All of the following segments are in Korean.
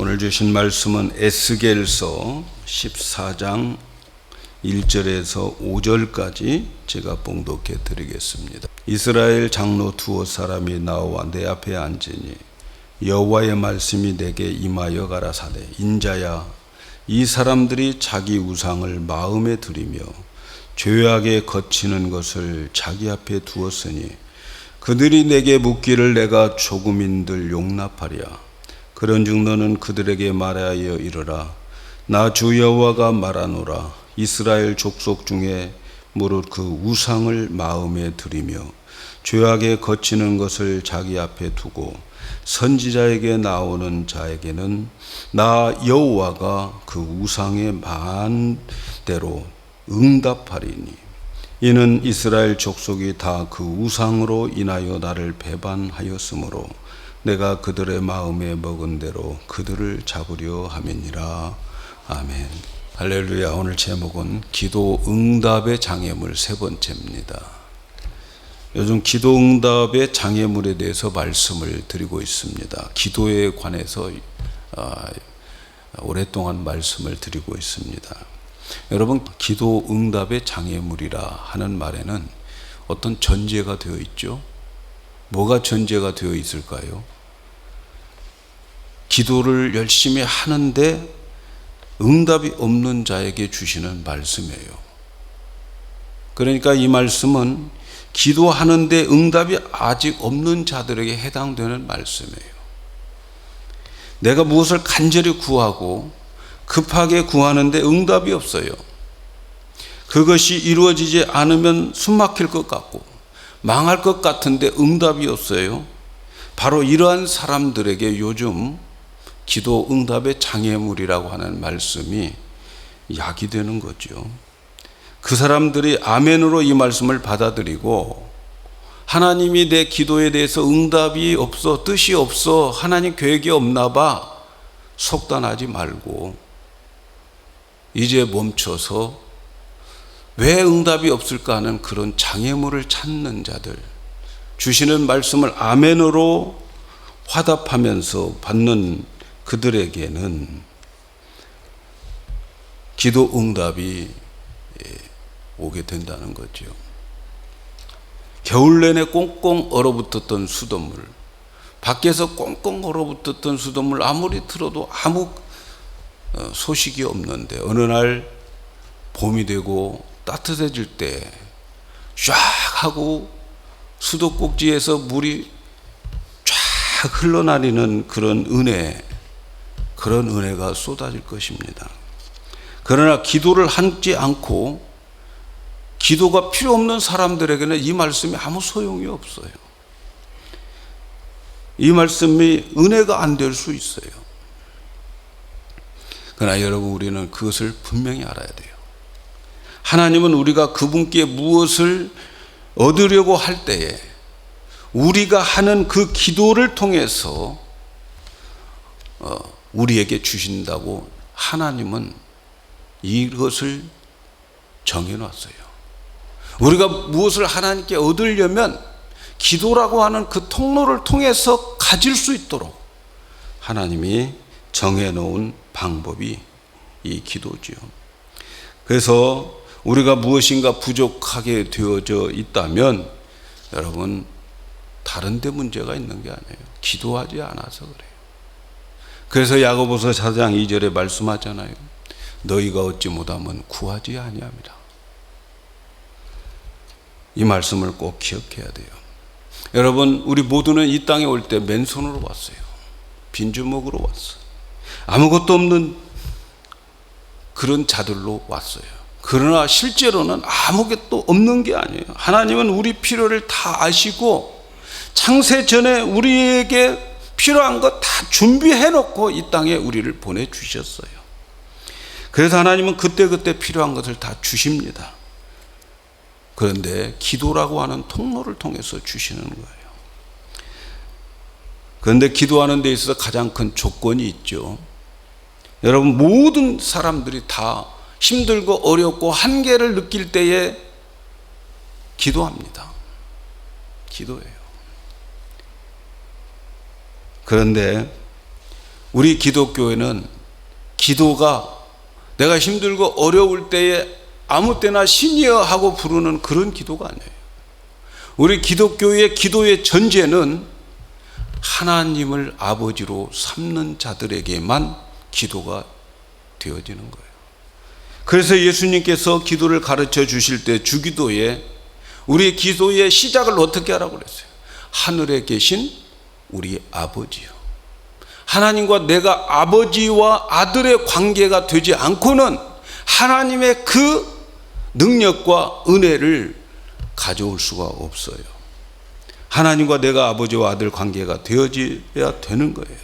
오늘 주신 말씀은 에스겔서 14장 1절에서 5절까지 제가 봉독해 드리겠습니다. 이스라엘 장로 두어 사람이 나와 내 앞에 앉으니 여호와의 말씀이 내게 임하여 가라사대 인자야 이 사람들이 자기 우상을 마음에 들이며 죄악에 거치는 것을 자기 앞에 두었으니 그들이 내게 묻기를 내가 조금인들 용납하랴. 그런즉 너는 그들에게 말하여 이르라. 나 주 여호와가 말하노라. 이스라엘 족속 중에 무릇 그 우상을 마음에 들이며 죄악에 거치는 것을 자기 앞에 두고 선지자에게 나오는 자에게는 나 여호와가 그 우상의 반대로 응답하리니 이는 이스라엘 족속이 다 그 우상으로 인하여 나를 배반하였으므로 내가 그들의 마음에 먹은 대로 그들을 잡으려 함이니라. 아멘. 할렐루야. 오늘 제목은 기도 응답의 장애물 세 번째입니다. 요즘 기도 응답의 장애물에 대해서 말씀을 드리고 있습니다. 기도에 관해서 오랫동안 말씀을 드리고 있습니다. 여러분, 기도 응답의 장애물이라 하는 말에는 어떤 전제가 되어 있죠? 뭐가 전제가 되어 있을까요? 기도를 열심히 하는데 응답이 없는 자에게 주시는 말씀이에요. 그러니까 이 말씀은 기도하는데 응답이 아직 없는 자들에게 해당되는 말씀이에요. 내가 무엇을 간절히 구하고 급하게 구하는데 응답이 없어요. 그것이 이루어지지 않으면 숨막힐 것 같고 망할 것 같은데 응답이 없어요. 바로 이러한 사람들에게 요즘 기도 응답의 장애물이라고 하는 말씀이 야기되는 거죠. 그 사람들이 아멘으로 이 말씀을 받아들이고 하나님이 내 기도에 대해서 응답이 없어, 뜻이 없어, 하나님 계획이 없나 봐 속단하지 말고 이제 멈춰서 왜 응답이 없을까 하는 그런 장애물을 찾는 자들, 주시는 말씀을 아멘으로 화답하면서 받는 그들에게는 기도 응답이 오게 된다는 거죠. 겨울 내내 꽁꽁 얼어붙었던 수돗물, 밖에서 꽁꽁 얼어붙었던 수돗물 아무리 틀어도 아무 소식이 없는데 어느 날 봄이 되고 따뜻해질 때 쫙 하고 수도꼭지에서 물이 쫙 흘러내리는 그런 은혜가 쏟아질 것입니다. 그러나 기도를 하지 않고 기도가 필요 없는 사람들에게는 이 말씀이 아무 소용이 없어요. 이 말씀이 은혜가 안 될 수 있어요. 그러나 여러분, 우리는 그것을 분명히 알아야 돼요. 하나님은 우리가 그분께 무엇을 얻으려고 할 때에 우리가 하는 그 기도를 통해서 우리에게 주신다고 하나님은 이것을 정해놨어요. 우리가 무엇을 하나님께 얻으려면 기도라고 하는 그 통로를 통해서 가질 수 있도록 하나님이 정해놓은 방법이 이 기도지요. 그래서 우리가 무엇인가 부족하게 되어져 있다면 여러분, 다른 데 문제가 있는 게 아니에요. 기도하지 않아서 그래요. 그래서 야고보서 4장 2절에 말씀하잖아요. 너희가 얻지 못하면 구하지 아니함이라. 이 말씀을 꼭 기억해야 돼요. 여러분, 우리 모두는 이 땅에 올 때 맨손으로 왔어요. 빈주먹으로 왔어요. 아무것도 없는 그런 자들로 왔어요. 그러나 실제로는 아무것도 없는 게 아니에요. 하나님은 우리 필요를 다 아시고 창세 전에 우리에게 필요한 것 다 준비해 놓고 이 땅에 우리를 보내주셨어요. 그래서 하나님은 그때그때 필요한 것을 다 주십니다. 그런데 기도라고 하는 통로를 통해서 주시는 거예요. 그런데 기도하는 데 있어서 가장 큰 조건이 있죠. 여러분, 모든 사람들이 다 힘들고 어렵고 한계를 느낄 때에 기도합니다. 기도해요. 그런데 우리 기독교에는 기도가 내가 힘들고 어려울 때에 아무 때나 신이여 하고 부르는 그런 기도가 아니에요. 우리 기독교의 기도의 전제는 하나님을 아버지로 삼는 자들에게만 기도가 되어지는 거예요. 그래서 예수님께서 기도를 가르쳐 주실 때 주기도에 우리 기도의 시작을 어떻게 하라고 그랬어요? 하늘에 계신 우리 아버지요. 하나님과 내가 아버지와 아들의 관계가 되지 않고는 하나님의 그 능력과 은혜를 가져올 수가 없어요. 하나님과 내가 아버지와 아들 관계가 되어져야 되는 거예요.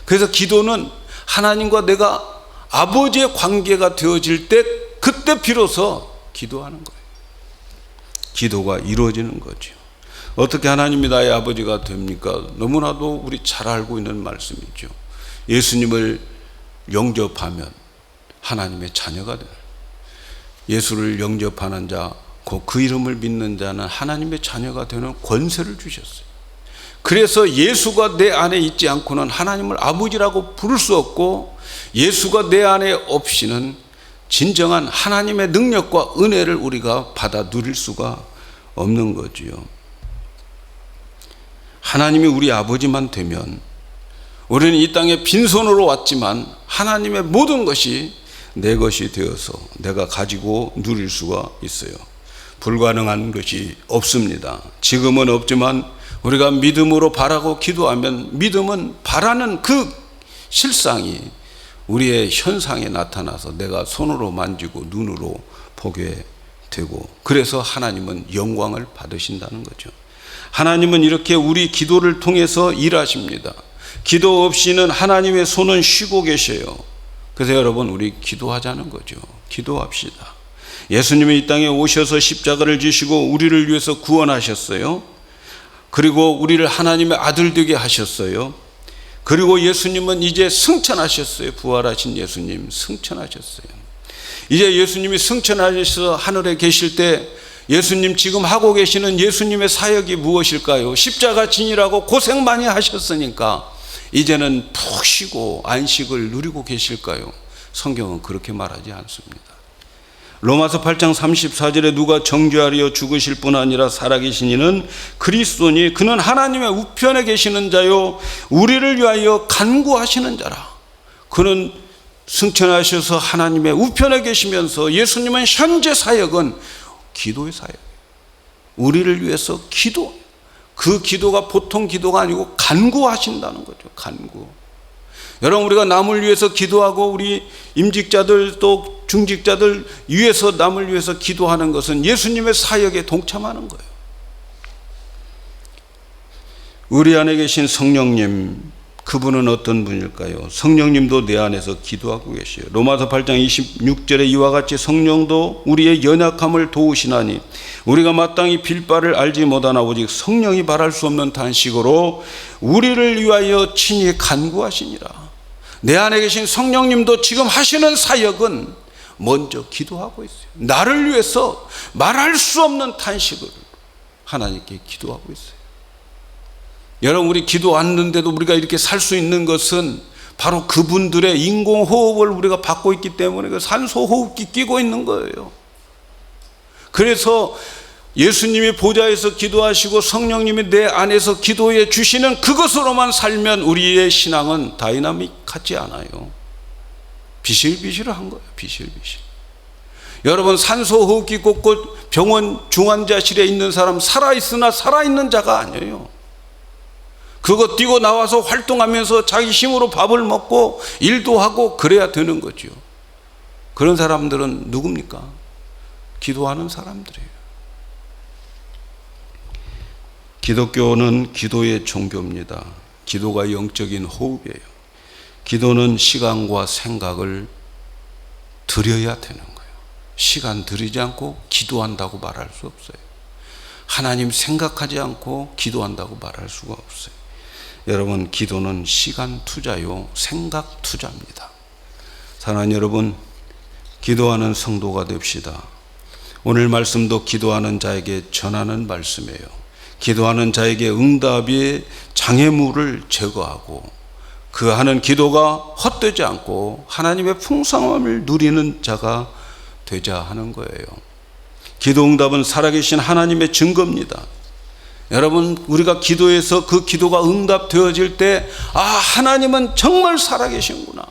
그래서 기도는 하나님과 내가 아버지의 관계가 되어질 때 그때 비로소 기도하는 거예요. 기도가 이루어지는 거죠. 어떻게 하나님이 나의 아버지가 됩니까? 너무나도 우리 잘 알고 있는 말씀이죠. 예수님을 영접하면 하나님의 자녀가 되는, 예수를 영접하는 자, 그 이름을 믿는 자는 하나님의 자녀가 되는 권세를 주셨어요. 그래서 예수가 내 안에 있지 않고는 하나님을 아버지라고 부를 수 없고, 예수가 내 안에 없이는 진정한 하나님의 능력과 은혜를 우리가 받아 누릴 수가 없는 거지요. 하나님이 우리 아버지만 되면 우리는 이 땅에 빈손으로 왔지만 하나님의 모든 것이 내 것이 되어서 내가 가지고 누릴 수가 있어요. 불가능한 것이 없습니다. 지금은 없지만 우리가 믿음으로 바라고 기도하면 믿음은 바라는 그 실상이 우리의 현상에 나타나서 내가 손으로 만지고 눈으로 보게 되고, 그래서 하나님은 영광을 받으신다는 거죠. 하나님은 이렇게 우리 기도를 통해서 일하십니다. 기도 없이는 하나님의 손은 쉬고 계셔요. 그래서 여러분, 우리 기도하자는 거죠. 기도합시다. 예수님이 이 땅에 오셔서 십자가를 지시고 우리를 위해서 구원하셨어요. 그리고 우리를 하나님의 아들 되게 하셨어요. 그리고 예수님은 이제 승천하셨어요. 부활하신 예수님 승천하셨어요. 이제 예수님이 승천하셔서 하늘에 계실 때 예수님 지금 하고 계시는 예수님의 사역이 무엇일까요? 십자가 지니라고 고생 많이 하셨으니까 이제는 푹 쉬고 안식을 누리고 계실까요? 성경은 그렇게 말하지 않습니다. 로마서 8장 34절에 누가 정죄하려 죽으실 뿐 아니라 살아계신 이는 그리스도니 그는 하나님의 우편에 계시는 자요 우리를 위하여 간구하시는 자라. 그는 승천하셔서 하나님의 우편에 계시면서 예수님은 현재 사역은 기도의 사역이에요. 우리를 위해서 기도, 그 기도가 보통 기도가 아니고 간구하신다는 거죠. 간구. 여러분, 우리가 남을 위해서 기도하고 우리 임직자들 또 중직자들 위해서 남을 위해서 기도하는 것은 예수님의 사역에 동참하는 거예요. 우리 안에 계신 성령님, 그분은 어떤 분일까요? 성령님도 내 안에서 기도하고 계셔요. 로마서 8장 26절에 이와 같이 성령도 우리의 연약함을 도우시나니 우리가 마땅히 빌 바를 알지 못하나 오직 성령이 말할 수 없는 탄식으로 우리를 위하여 친히 간구하시니라. 내 안에 계신 성령님도 지금 하시는 사역은 먼저 기도하고 있어요. 나를 위해서 말할 수 없는 탄식을 하나님께 기도하고 있어요. 여러분, 우리 기도 않는데도 우리가 이렇게 살 수 있는 것은 바로 그분들의 인공호흡을 우리가 받고 있기 때문에 그 산소호흡기 끼고 있는 거예요. 그래서 예수님이 보좌에서 기도하시고 성령님이 내 안에서 기도해 주시는 그것으로만 살면 우리의 신앙은 다이나믹 같지 않아요. 비실비실한 거예요. 비실비실. 여러분, 산소호흡기 꽂고 병원 중환자실에 있는 사람 살아있으나 살아있는 자가 아니에요. 그거 뛰고 나와서 활동하면서 자기 힘으로 밥을 먹고 일도 하고 그래야 되는 거죠. 그런 사람들은 누굽니까? 기도하는 사람들이에요. 기독교는 기도의 종교입니다. 기도가 영적인 호흡이에요. 기도는 시간과 생각을 들여야 되는 거예요. 시간 들이지 않고 기도한다고 말할 수 없어요. 하나님 생각하지 않고 기도한다고 말할 수가 없어요. 여러분, 기도는 시간 투자요 생각 투자입니다. 사랑하는 여러분, 기도하는 성도가 됩시다. 오늘 말씀도 기도하는 자에게 전하는 말씀이에요. 기도하는 자에게 응답의 장애물을 제거하고 그 하는 기도가 헛되지 않고 하나님의 풍성함을 누리는 자가 되자 하는 거예요. 기도 응답은 살아계신 하나님의 증거입니다. 여러분, 우리가 기도해서 그 기도가 응답되어질 때, 하나님은 정말 살아계신구나.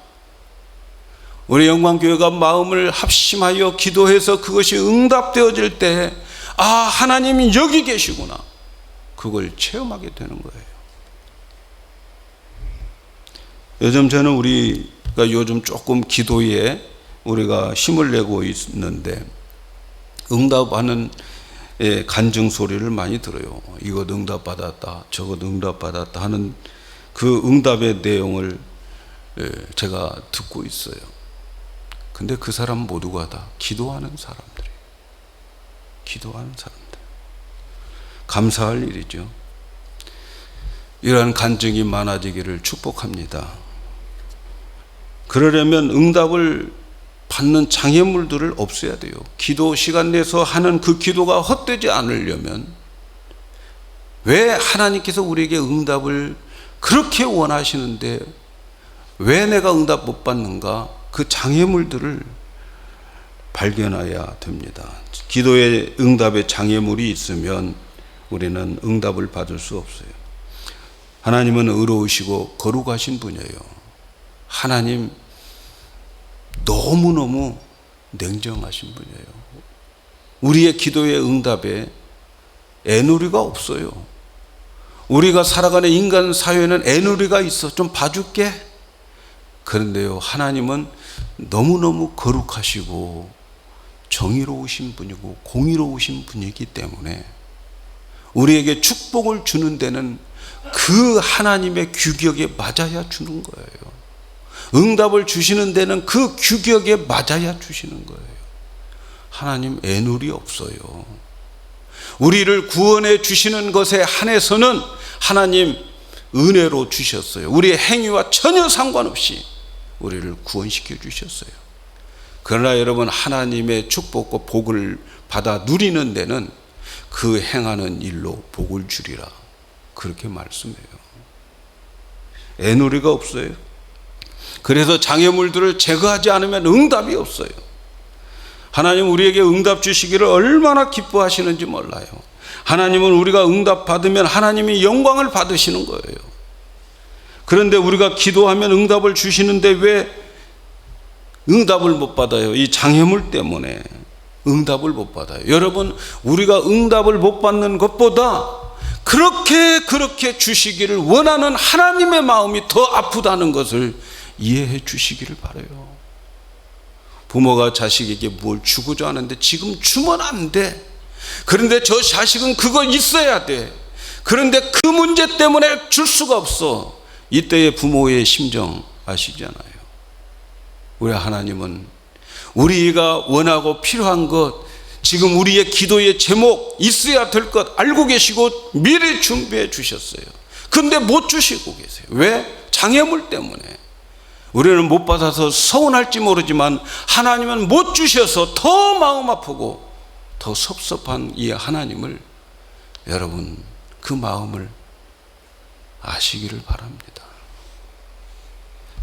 우리 영광교회가 마음을 합심하여 기도해서 그것이 응답되어질 때, 하나님이 여기 계시구나. 그걸 체험하게 되는 거예요. 요즘 조금 기도에 우리가 힘을 내고 있는데, 응답하는 간증 소리를 많이 들어요. 이것 응답받았다, 저것 응답받았다 하는 그 응답의 내용을 제가 듣고 있어요. 근데 그 사람 모두가 다 기도하는 사람들이에요. 기도하는 사람들. 감사할 일이죠. 이러한 간증이 많아지기를 축복합니다. 그러려면 응답을 받는 장애물들을 없애야 돼요. 기도 시간 내서 하는 그 기도가 헛되지 않으려면, 왜 하나님께서 우리에게 응답을 그렇게 원하시는데 왜 내가 응답 못 받는가? 그 장애물들을 발견해야 됩니다. 기도에 응답의 장애물이 있으면 우리는 응답을 받을 수 없어요. 하나님은 의로우시고 거룩하신 분이에요. 하나님 너무너무 냉정하신 분이에요. 우리의 기도의 응답에 애누리가 없어요. 우리가 살아가는 인간 사회는 애누리가 있어. 좀 봐줄게. 그런데요, 하나님은 너무너무 거룩하시고 정의로우신 분이고 공의로우신 분이기 때문에 우리에게 축복을 주는 데는 그 하나님의 규격에 맞아야 주는 거예요. 응답을 주시는 데는 그 규격에 맞아야 주시는 거예요. 하나님 애누리 없어요. 우리를 구원해 주시는 것에 한해서는 하나님 은혜로 주셨어요. 우리의 행위와 전혀 상관없이 우리를 구원시켜 주셨어요. 그러나 여러분, 하나님의 축복과 복을 받아 누리는 데는 그 행하는 일로 복을 주리라, 그렇게 말씀해요. 애누리가 없어요. 그래서 장애물들을 제거하지 않으면 응답이 없어요. 하나님 우리에게 응답 주시기를 얼마나 기뻐하시는지 몰라요. 하나님은 우리가 응답 받으면 하나님이 영광을 받으시는 거예요. 그런데 우리가 기도하면 응답을 주시는데 왜 응답을 못 받아요? 이 장애물 때문에 응답을 못 받아요. 여러분, 우리가 응답을 못 받는 것보다 그렇게 주시기를 원하는 하나님의 마음이 더 아프다는 것을 이해해 주시기를 바라요. 부모가 자식에게 뭘 주고자 하는데 지금 주면 안 돼. 그런데 저 자식은 그거 있어야 돼. 그런데 그 문제 때문에 줄 수가 없어. 이때의 부모의 심정 아시잖아요. 우리 하나님은 우리가 원하고 필요한 것, 지금 우리의 기도의 제목, 있어야 될 것 알고 계시고 미리 준비해 주셨어요. 근데 못 주시고 계세요. 왜? 장애물 때문에. 우리는 못 받아서 서운할지 모르지만 하나님은 못 주셔서 더 마음 아프고 더 섭섭한 이 하나님을, 여러분 그 마음을 아시기를 바랍니다.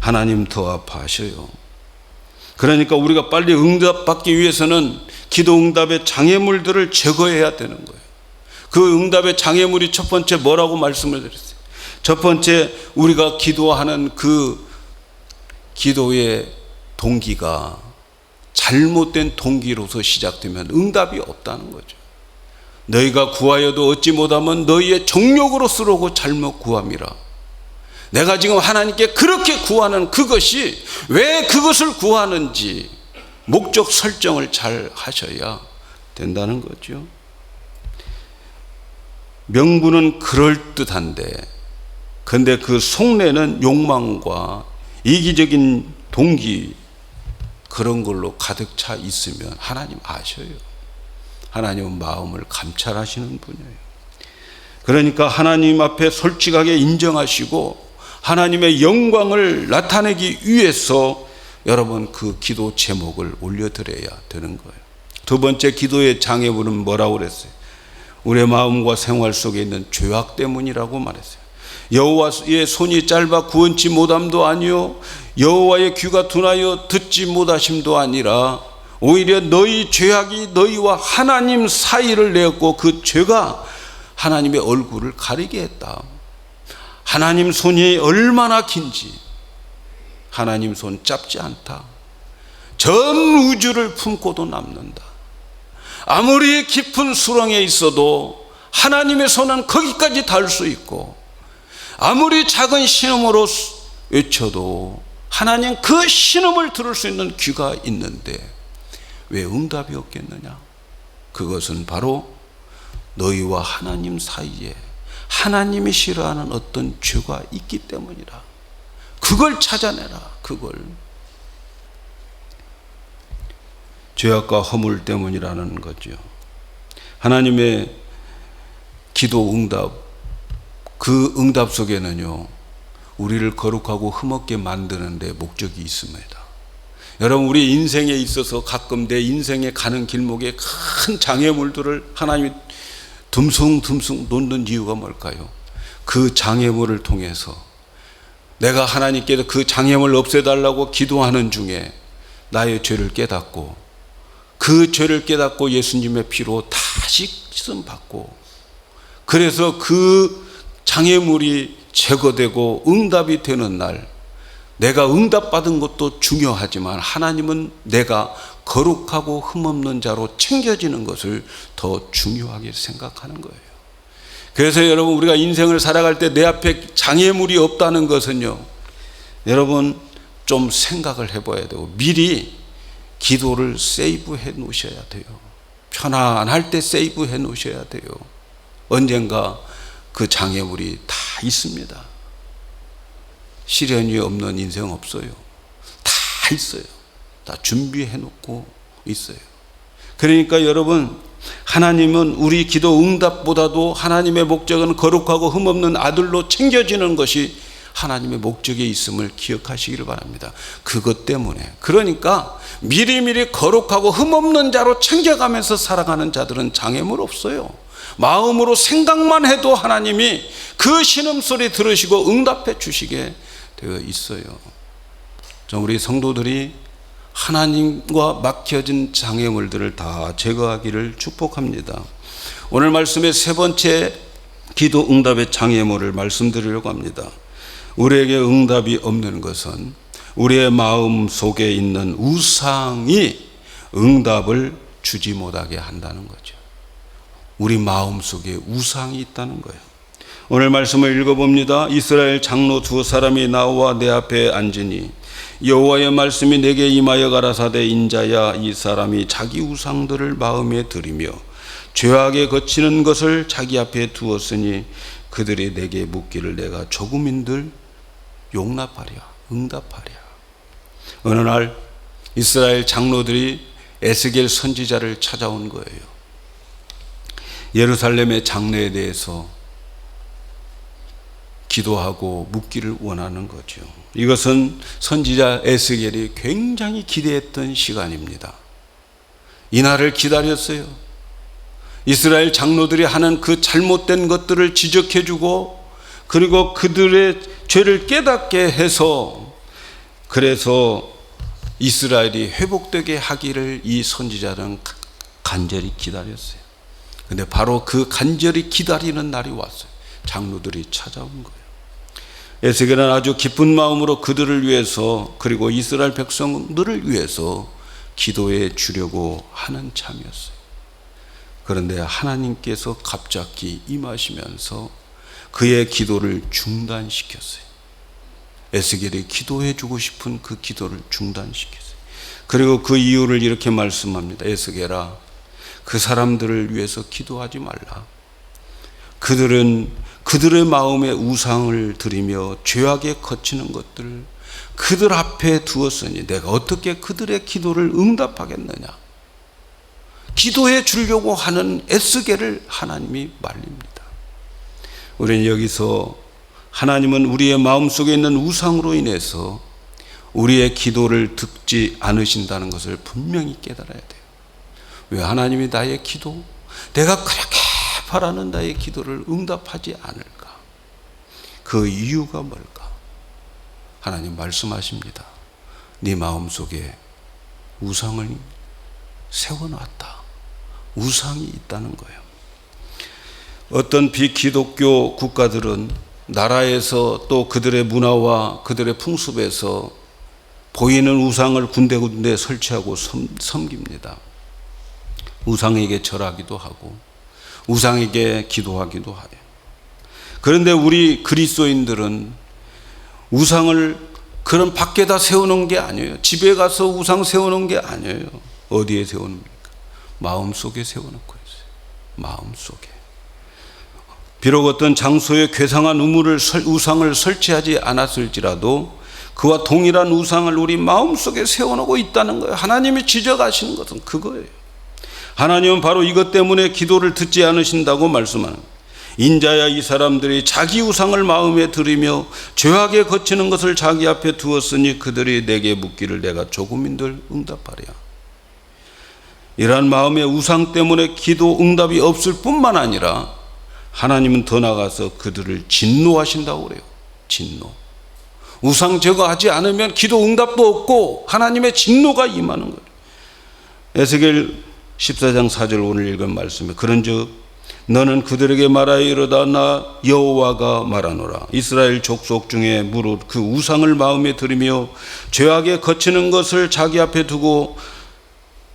하나님 더 아파하셔요. 그러니까 우리가 빨리 응답받기 위해서는 기도 응답의 장애물들을 제거해야 되는 거예요. 그 응답의 장애물이 첫 번째 뭐라고 말씀을 드렸어요? 첫 번째, 우리가 기도하는 그 기도의 동기가 잘못된 동기로서 시작되면 응답이 없다는 거죠. 너희가 구하여도 얻지 못하면 너희의 정욕으로 쓰려고 잘못 구함이라. 내가 지금 하나님께 그렇게 구하는 그것이 왜 그것을 구하는지 목적 설정을 잘 하셔야 된다는 거죠. 명분은 그럴듯한데, 근데 그 속내는 욕망과 이기적인 동기, 그런 걸로 가득 차 있으면 하나님 아셔요. 하나님은 마음을 감찰하시는 분이에요. 그러니까 하나님 앞에 솔직하게 인정하시고 하나님의 영광을 나타내기 위해서 여러분 그 기도 제목을 올려드려야 되는 거예요. 두 번째, 기도의 장애물은 뭐라고 그랬어요? 우리의 마음과 생활 속에 있는 죄악 때문이라고 말했어요. 여호와의 손이 짧아 구원치 못함도 아니요 여호와의 귀가 둔하여 듣지 못하심도 아니라 오히려 너희 죄악이 너희와 하나님 사이를 내었고 그 죄가 하나님의 얼굴을 가리게 했다. 하나님 손이 얼마나 긴지 하나님 손 짧지 않다. 전 우주를 품고도 남는다. 아무리 깊은 수렁에 있어도 하나님의 손은 거기까지 닿을 수 있고 아무리 작은 신음으로 외쳐도 하나님 그 신음을 들을 수 있는 귀가 있는데 왜 응답이 없겠느냐? 그것은 바로 너희와 하나님 사이에 하나님이 싫어하는 어떤 죄가 있기 때문이라. 그걸 찾아내라. 그걸. 죄악과 허물 때문이라는 거죠. 하나님의 기도 응답, 그 응답 속에는요 우리를 거룩하고 흠없게 만드는 데 목적이 있습니다. 여러분, 우리 인생에 있어서 가끔 내 인생에 가는 길목에 큰 장애물들을 하나님이 듬숭듬숭 놓는 이유가 뭘까요? 그 장애물을 통해서 내가 하나님께서 그 장애물을 없애달라고 기도하는 중에 나의 죄를 깨닫고 그 죄를 깨닫고 예수님의 피로 다시 씻음 받고 그래서 그 장애물이 제거되고 응답이 되는 날, 내가 응답받은 것도 중요하지만 하나님은 내가 거룩하고 흠없는 자로 챙겨지는 것을 더 중요하게 생각하는 거예요. 그래서 여러분, 우리가 인생을 살아갈 때 내 앞에 장애물이 없다는 것은요, 여러분 좀 생각을 해봐야 되고 미리 기도를 세이브해 놓으셔야 돼요. 편안할 때 세이브해 놓으셔야 돼요. 언젠가 그 장애물이 다 있습니다. 시련이 없는 인생 없어요. 다 있어요. 다 준비해 놓고 있어요. 그러니까 여러분, 하나님은 우리 기도 응답보다도 하나님의 목적은 거룩하고 흠없는 아들로 챙겨지는 것이 하나님의 목적에 있음을 기억하시기를 바랍니다. 그것 때문에, 그러니까 미리미리 거룩하고 흠없는 자로 챙겨가면서 살아가는 자들은 장애물 없어요. 마음으로 생각만 해도 하나님이 그 신음소리 들으시고 응답해 주시게 되어 있어요. 우리 성도들이 하나님과 막혀진 장애물들을 다 제거하기를 축복합니다. 오늘 말씀의 세 번째 기도 응답의 장애물을 말씀드리려고 합니다. 우리에게 응답이 없는 것은 우리의 마음 속에 있는 우상이 응답을 주지 못하게 한다는 거죠. 우리 마음 속에 우상이 있다는 거예요. 오늘 말씀을 읽어봅니다. 이스라엘 장로 두 사람이 나와 내 앞에 앉으니 여호와의 말씀이 내게 임하여 가라사대, 인자야, 이 사람이 자기 우상들을 마음에 들이며 죄악에 거치는 것을 자기 앞에 두었으니 그들이 내게 묻기를 내가 조금인들 용납하랴, 응답하랴. 어느 날 이스라엘 장로들이 에스겔 선지자를 찾아온 거예요. 예루살렘의 장래에 대해서 기도하고 묻기를 원하는 거죠. 이것은 선지자 에스겔이 굉장히 기대했던 시간입니다. 이날을 기다렸어요. 이스라엘 장로들이 하는 그 잘못된 것들을 지적해주고 그리고 그들의 죄를 깨닫게 해서 그래서 이스라엘이 회복되게 하기를 이 선지자는 간절히 기다렸어요. 근데 바로 그 간절히 기다리는 날이 왔어요. 장로들이 찾아온 거예요. 에스겔은 아주 기쁜 마음으로 그들을 위해서 그리고 이스라엘 백성들을 위해서 기도해 주려고 하는 참이었어요. 그런데 하나님께서 갑자기 임하시면서 그의 기도를 중단시켰어요. 에스겔이 기도해 주고 싶은 그 기도를 중단시켰어요. 그리고 그 이유를 이렇게 말씀합니다. 에스겔아, 그 사람들을 위해서 기도하지 말라. 그들은 그들의 마음에 우상을 드리며 죄악에 거치는 것들을 그들 앞에 두었으니 내가 어떻게 그들의 기도를 응답하겠느냐. 기도해 주려고 하는 에스겔을 하나님이 말립니다. 우리는 여기서 하나님은 우리의 마음속에 있는 우상으로 인해서 우리의 기도를 듣지 않으신다는 것을 분명히 깨달아야 돼요. 왜 하나님이 나의 기도, 내가 그렇게 바라는 나의 기도를 응답하지 않을까? 그 이유가 뭘까? 하나님 말씀하십니다. 네 마음속에 우상을 세워놨다. 우상이 있다는 거예요. 어떤 비기독교 국가들은 나라에서 또 그들의 문화와 그들의 풍습에서 보이는 우상을 군데군데 설치하고 섬깁니다. 우상에게 절하기도 하고 우상에게 기도하기도 하요. 그런데 우리 그리스도인들은 우상을 그런 밖에다 세우는 게 아니에요. 집에 가서 우상 세우는 게 아니에요. 어디에 세우는입니까? 마음속에 세워놓고 있어요. 마음속에. 비록 어떤 장소에 괴상한 우상을 설치하지 않았을지라도 그와 동일한 우상을 우리 마음속에 세워놓고 있다는 거예요. 하나님이 지적하시는 것은 그거예요. 하나님은 바로 이것 때문에 기도를 듣지 않으신다고 말씀하는 거예요. 인자야 이 사람들이 자기 우상을 마음에 들이며 죄악에 거치는 것을 자기 앞에 두었으니 그들이 내게 묻기를 내가 조금인들 응답하랴. 이러한 마음의 우상 때문에 기도 응답이 없을 뿐만 아니라 하나님은 더 나아가서 그들을 진노하신다고 그래요. 진노. 우상 제거하지 않으면 기도 응답도 없고 하나님의 진노가 임하는 거예요. 에스겔 14장 4절 오늘 읽은 말씀에 그런즉 너는 그들에게 말하여 이르다 나 여호와가 말하노라. 이스라엘 족속 중에 무릇 그 우상을 마음에 들이며 죄악에 거치는 것을 자기 앞에 두고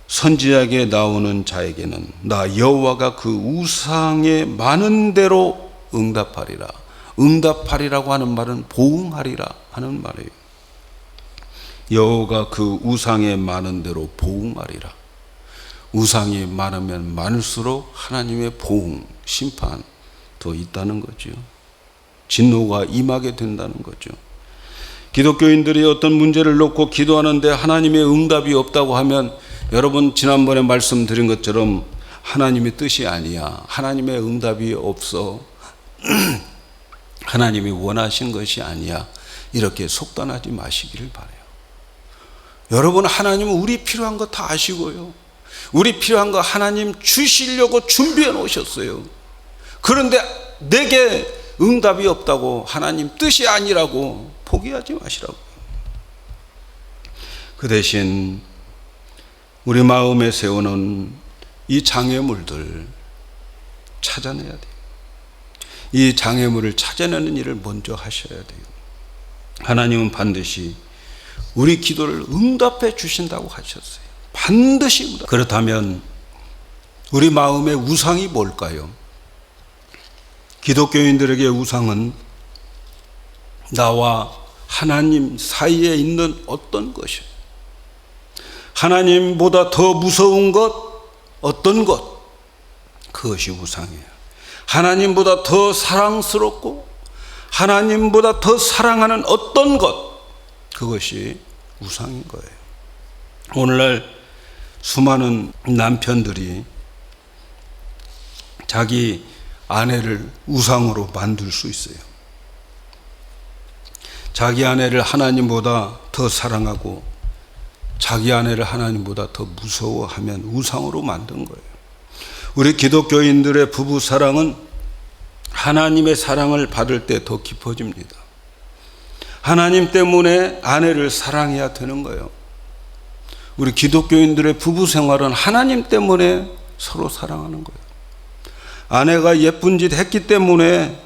선지자에게 나오는 자에게는 나 여호와가 그 우상에 많은 대로 응답하리라. 응답하리라고 하는 말은 보응하리라 하는 말이에요. 여호와가 그 우상에 많은 대로 보응하리라. 우상이 많으면 많을수록 하나님의 보응, 심판 더 있다는 거죠. 진노가 임하게 된다는 거죠. 기독교인들이 어떤 문제를 놓고 기도하는데 하나님의 응답이 없다고 하면 여러분 지난번에 말씀드린 것처럼 하나님의 뜻이 아니야. 하나님의 응답이 없어. 하나님이 원하신 것이 아니야. 이렇게 속단하지 마시기를 바라요. 여러분 하나님은 우리 필요한 거 다 아시고요. 우리 필요한 거 하나님 주시려고 준비해 놓으셨어요. 그런데 내게 응답이 없다고 하나님 뜻이 아니라고 포기하지 마시라고. 그 대신 우리 마음에 세우는 이 장애물들 찾아내야 돼요. 이 장애물을 찾아내는 일을 먼저 하셔야 돼요. 하나님은 반드시 우리 기도를 응답해 주신다고 하셨어요. 반드시 응답. 그렇다면 우리 마음의 우상이 뭘까요? 기독교인들에게 우상은 나와 하나님 사이에 있는 어떤 것이에요. 하나님보다 더 무서운 것, 어떤 것, 그것이 우상이에요. 하나님보다 더 사랑스럽고 하나님보다 더 사랑하는 어떤 것, 그것이 우상인 거예요. 오늘날 수많은 남편들이 자기 아내를 우상으로 만들 수 있어요. 자기 아내를 하나님보다 더 사랑하고 자기 아내를 하나님보다 더 무서워하면 우상으로 만든 거예요. 우리 기독교인들의 부부 사랑은 하나님의 사랑을 받을 때 더 깊어집니다. 하나님 때문에 아내를 사랑해야 되는 거예요. 우리 기독교인들의 부부 생활은 하나님 때문에 서로 사랑하는 거예요. 아내가 예쁜 짓 했기 때문에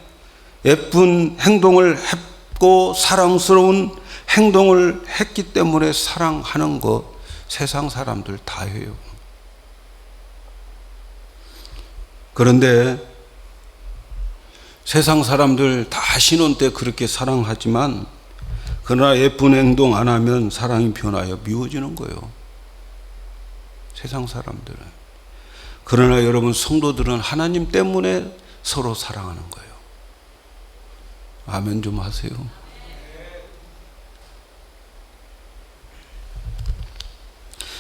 예쁜 행동을 했고 사랑스러운 행동을 했기 때문에 사랑하는 것 세상 사람들 다 해요. 그런데 세상 사람들 다 신혼 때 그렇게 사랑하지만 그러나 예쁜 행동 안 하면 사랑이 변하여 미워지는 거예요. 세상 사람들은. 그러나 여러분 성도들은 하나님 때문에 서로 사랑하는 거예요. 아멘 좀 하세요.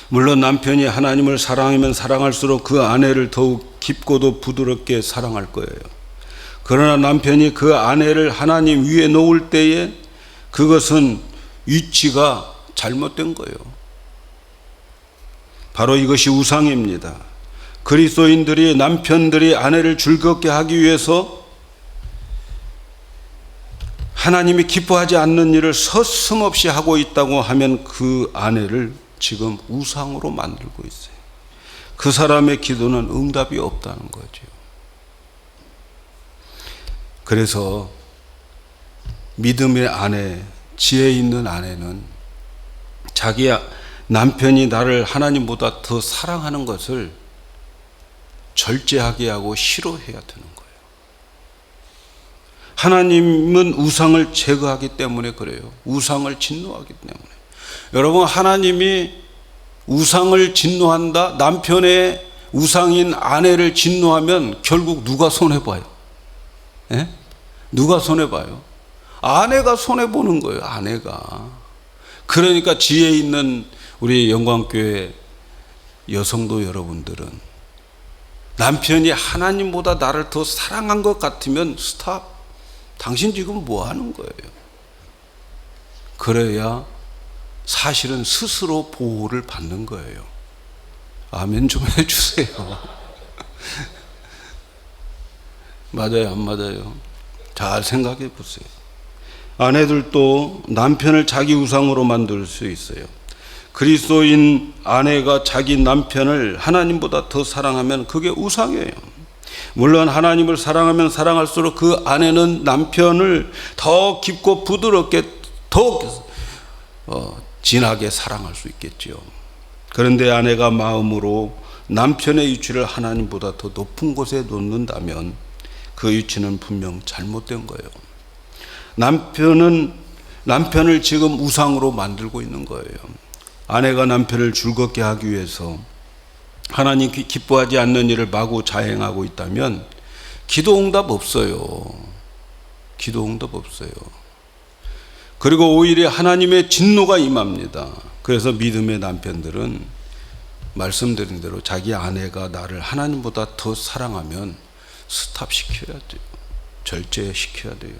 물론 남편이 하나님을 사랑하면 사랑할수록 그 아내를 더욱 깊고도 부드럽게 사랑할 거예요. 그러나 남편이 그 아내를 하나님 위에 놓을 때에 그것은 위치가 잘못된 거예요. 바로 이것이 우상입니다. 그리스도인들이 남편들이 아내를 즐겁게 하기 위해서 하나님이 기뻐하지 않는 일을 서슴없이 하고 있다고 하면 그 아내를 지금 우상으로 만들고 있어요. 그 사람의 기도는 응답이 없다는 거죠. 그래서 믿음의 아내, 지혜 있는 아내는 자기 남편이 나를 하나님보다 더 사랑하는 것을 절제하게 하고 싫어해야 되는 거예요. 하나님은 우상을 제거하기 때문에 그래요. 우상을 진노하기 때문에. 여러분, 하나님이 우상을 진노한다, 남편의 우상인 아내를 진노하면 결국 누가 손해봐요? 예? 누가 손해봐요? 아내가 손해보는 거예요. 아내가. 그러니까 지혜 있는 우리 영광교회 여성도 여러분들은 남편이 하나님보다 나를 더 사랑한 것 같으면 스탑. 당신 지금 뭐 하는 거예요? 그래야 사실은 스스로 보호를 받는 거예요. 아멘 좀 해주세요. 맞아요, 안 맞아요? 잘 생각해 보세요. 아내들도 남편을 자기 우상으로 만들 수 있어요. 그리스도인 아내가 자기 남편을 하나님보다 더 사랑하면 그게 우상이에요. 물론 하나님을 사랑하면 사랑할수록 그 아내는 남편을 더 깊고 부드럽게 더 진하게 사랑할 수 있겠죠. 그런데 아내가 마음으로 남편의 위치를 하나님보다 더 높은 곳에 놓는다면 그 위치는 분명 잘못된 거예요. 남편을 지금 우상으로 만들고 있는 거예요. 아내가 남편을 즐겁게 하기 위해서 하나님 기뻐하지 않는 일을 마구 자행하고 있다면 기도 응답 없어요. 기도 응답 없어요. 그리고 오히려 하나님의 진노가 임합니다. 그래서 믿음의 남편들은 말씀드린 대로 자기 아내가 나를 하나님보다 더 사랑하면 스탑시켜야 돼요. 절제시켜야 돼요.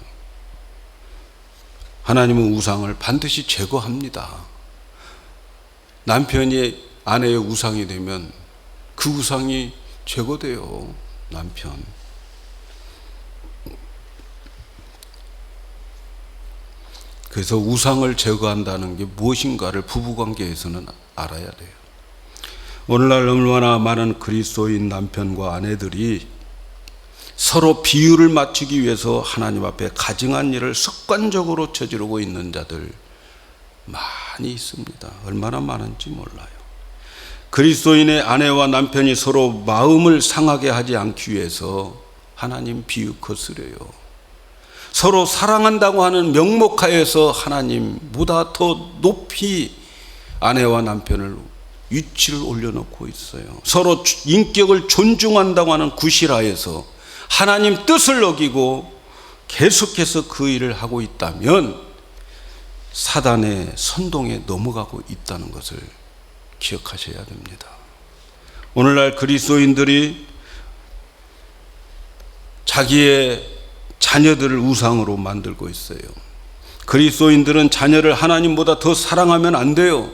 하나님은 우상을 반드시 제거합니다. 남편이 아내의 우상이 되면 그 우상이 제거돼요. 남편. 그래서 우상을 제거한다는 게 무엇인가를 부부관계에서는 알아야 돼요. 오늘날 얼마나 많은 그리스도인 남편과 아내들이 서로 비율을 맞추기 위해서 하나님 앞에 가증한 일을 습관적으로 저지르고 있는 자들 많이 있습니다. 얼마나 많은지 몰라요. 그리스도인의 아내와 남편이 서로 마음을 상하게 하지 않기 위해서 하나님 비유 거스려요. 서로 사랑한다고 하는 명목하에서 하나님보다 더 높이 아내와 남편을 위치를 올려놓고 있어요. 서로 인격을 존중한다고 하는 구실하에서 하나님 뜻을 어기고 계속해서 그 일을 하고 있다면 사단의 선동에 넘어가고 있다는 것을 기억하셔야 됩니다. 오늘날 그리스도인들이 자기의 자녀들을 우상으로 만들고 있어요. 그리스도인들은 자녀를 하나님보다 더 사랑하면 안 돼요.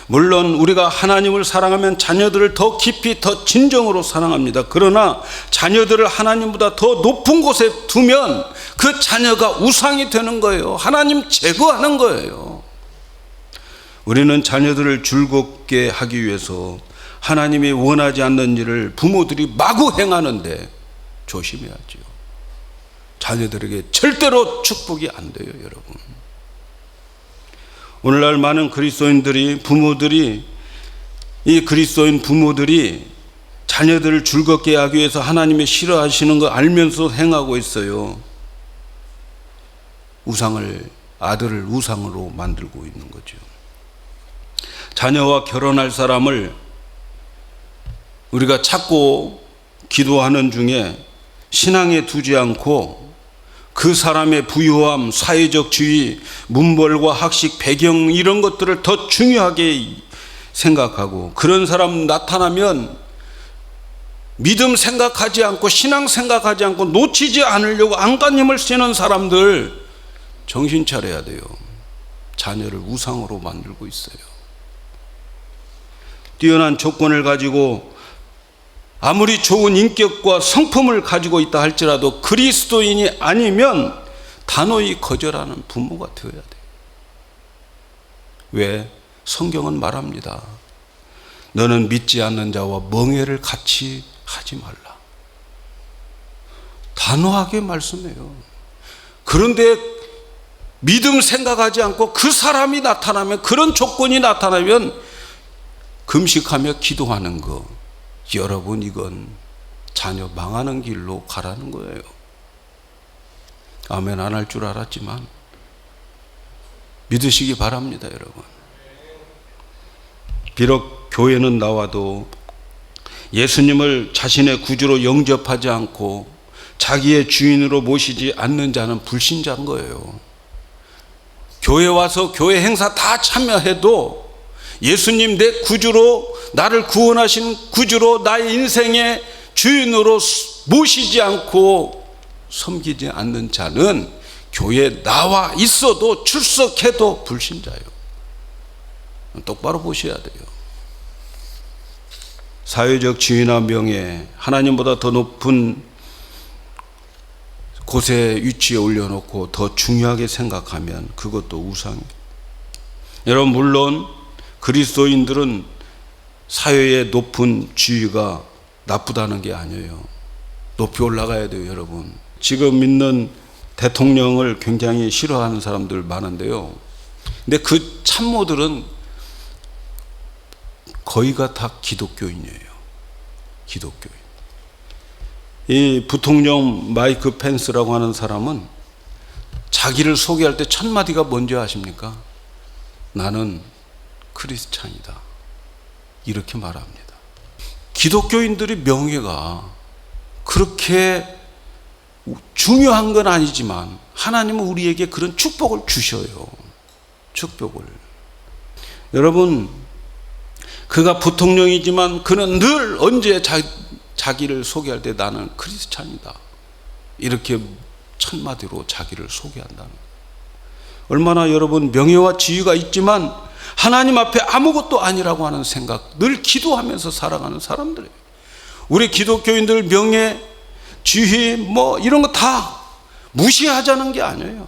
물론 우리가 하나님을 사랑하면 자녀들을 더 깊이 더 진정으로 사랑합니다. 그러나 자녀들을 하나님보다 더 높은 곳에 두면 그 자녀가 우상이 되는 거예요. 하나님 제거하는 거예요. 우리는 자녀들을 즐겁게 하기 위해서 하나님이 원하지 않는 일을 부모들이 마구 행하는데 조심해야죠. 자녀들에게 절대로 축복이 안 돼요, 여러분. 오늘날 많은 그리스도인들이 이 그리스도인 부모들이 자녀들을 즐겁게 하기 위해서 하나님이 싫어하시는 거 알면서 행하고 있어요. 아들을 우상으로 만들고 있는 거죠. 자녀와 결혼할 사람을 우리가 찾고 기도하는 중에 신앙에 두지 않고 그 사람의 부유함, 사회적 지위, 문벌과 학식, 배경 이런 것들을 더 중요하게 생각하고 그런 사람 나타나면 믿음 생각하지 않고 신앙 생각하지 않고 놓치지 않으려고 안간힘을 쓰는 사람들 정신 차려야 돼요. 자녀를 우상으로 만들고 있어요. 뛰어난 조건을 가지고 아무리 좋은 인격과 성품을 가지고 있다 할지라도 그리스도인이 아니면 단호히 거절하는 부모가 되어야 돼요. 왜? 성경은 말합니다. 너는 믿지 않는 자와 멍해를 같이 하지 말라. 단호하게 말씀해요. 그런데 믿음 생각하지 않고 그 사람이 나타나면, 그런 조건이 나타나면 금식하며 기도하는 거, 여러분 이건 자녀 망하는 길로 가라는 거예요. 아멘 안 할 줄 알았지만 믿으시기 바랍니다, 여러분. 비록 교회는 나와도 예수님을 자신의 구주로 영접하지 않고 자기의 주인으로 모시지 않는 자는 불신자인 거예요. 교회 와서 교회 행사 다 참여해도 예수님 내 구주로, 나를 구원하신 구주로, 나의 인생의 주인으로 모시지 않고 섬기지 않는 자는 교회에 나와 있어도 출석해도 불신자예요. 똑바로 보셔야 돼요. 사회적 지위나 명예, 하나님보다 더 높은 곳에 위치에 올려놓고 더 중요하게 생각하면 그것도 우상이에요. 여러분, 물론 그리스도인들은 사회의 높은 지위가 나쁘다는 게 아니에요. 높이 올라가야 돼요, 여러분. 지금 있는 대통령을 굉장히 싫어하는 사람들 많은데요. 근데 그 참모들은 거의가 다 기독교인이에요. 기독교인. 이 부통령 마이크 펜스라고 하는 사람은 자기를 소개할 때 첫 마디가 뭔지 아십니까? 나는 크리스찬이다. 이렇게 말합니다. 기독교인들의 명예가 그렇게 중요한 건 아니지만 하나님은 우리에게 그런 축복을 주셔요. 축복을. 여러분, 그가 부통령이지만 그는 늘 언제 자기를 소개할 때 나는 크리스찬이다. 이렇게 첫 마디로 자기를 소개한다는 거예요. 얼마나 여러분 명예와 지위가 있지만 하나님 앞에 아무것도 아니라고 하는 생각, 늘 기도하면서 살아가는 사람들이에요. 우리 기독교인들 명예, 지위 뭐 이런 거 다 무시하자는 게 아니에요.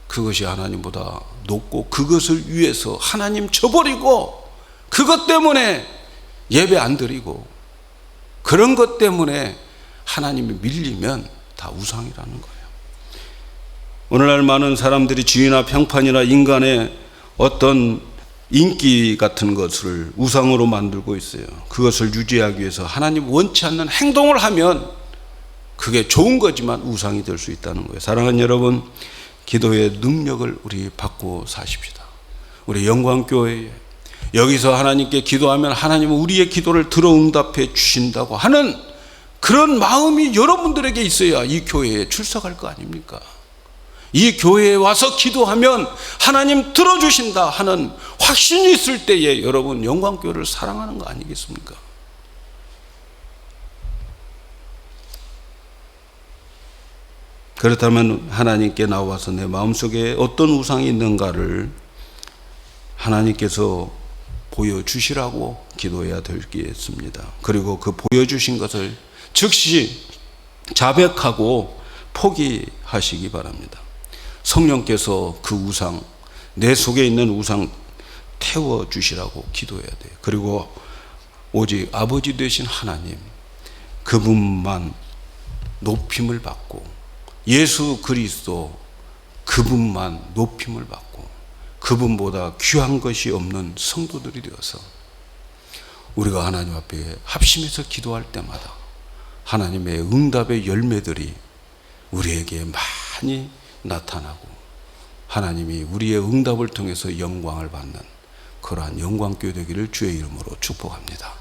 그것이 하나님보다 높고 그것을 위해서 하나님 저버리고 그것 때문에 예배 안 드리고 그런 것 때문에 하나님이 밀리면 다 우상이라는 거예요. 오늘날 많은 사람들이 지위나 평판이나 인간의 어떤 인기 같은 것을 우상으로 만들고 있어요. 그것을 유지하기 위해서 하나님 원치 않는 행동을 하면 그게 좋은 거지만 우상이 될 수 있다는 거예요. 사랑하는 여러분, 기도의 능력을 우리 받고 사십시다. 우리 영광교회에 여기서 하나님께 기도하면 하나님은 우리의 기도를 들어 응답해 주신다고 하는 그런 마음이 여러분들에게 있어야 이 교회에 출석할 거 아닙니까? 이 교회에 와서 기도하면 하나님 들어주신다 하는 확신이 있을 때에 여러분 영광교회를 사랑하는 거 아니겠습니까? 그렇다면 하나님께 나와서 내 마음속에 어떤 우상이 있는가를 하나님께서 보여주시라고 기도해야 되겠습니다. 그리고 그 보여주신 것을 즉시 자백하고 포기하시기 바랍니다. 성령께서 그 우상, 내 속에 있는 우상 태워주시라고 기도해야 돼요. 그리고 오직 아버지 되신 하나님, 그분만 높임을 받고 예수 그리스도 그분만 높임을 받고 그분보다 귀한 것이 없는 성도들이 되어서 우리가 하나님 앞에 합심해서 기도할 때마다 하나님의 응답의 열매들이 우리에게 많이 나타나고 하나님이 우리의 응답을 통해서 영광을 받는 그러한 영광교회 되기를 주의 이름으로 축복합니다.